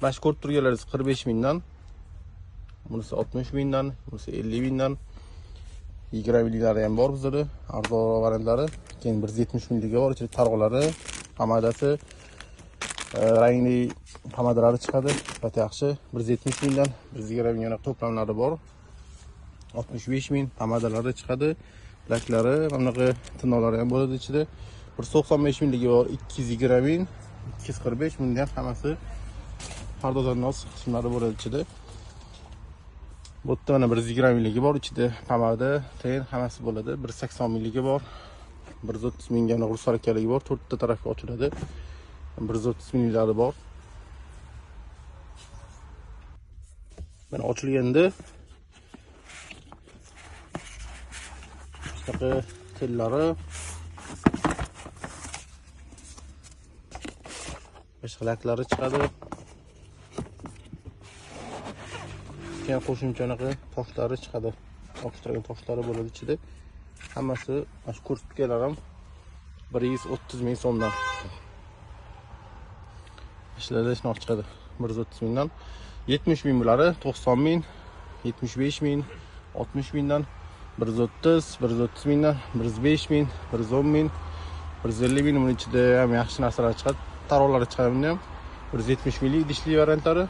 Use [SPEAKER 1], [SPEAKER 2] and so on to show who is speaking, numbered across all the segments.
[SPEAKER 1] Mana ko'rib turganlaringiz 45 mingdan. Bunisi 60 mingdan, bunisi 50 mingdan. 20 minglari ham bor bizda. Arzonroq variantlari. Keyin 170 mingligi bor. Ichida targ'olari, pomadasi, rangli pomadalari chiqadi. Faqat yaxshi 170 mingdan, 120 mingga to'plamlari bor. 65 ming pomadalari chiqadi. Laklari, bunaqa tirnoqlari ham bo'ladi ichida. 195 mingligi bor, 220 ming, 245 mingda ham hammasi pardozannos qismlari bo'ladi ichida. Bu yerda mana 120 mingligi bor, ichida pomada, ten hammasi bo'ladi. 180 mingligi bor. 130 mingga rus harakaligi bor, 4 ta tarafga ochiladi. 130 minglari bor. Mana ochilganda shunaqa tellari laklari chiqadi. Keyin qo'shimcha toshlari chiqadi. Oqishtirgan toshlari bo'ladi ichida. Hammasi mana kurtkalar ham 130 ming so'mdan. Ishlarda shunaq chiqadi. 130 mingdan. 70 ming bo'lari 90 ming, 75 ming, 60 mingdan, 130, 130 mingdan, 105 ming, 110 ming, 150 ming. Buning ichida ham yaxshi narsalar chiqadi. Tarolari chiqadi bunda ham. 170 minglik idishli variantlari.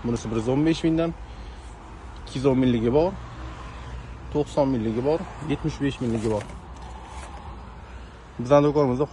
[SPEAKER 1] Bunisi 115 mingdan, 210 mingligi bor, 90 mingligi bor, 75 mingligi bor. Bizning do'konimizda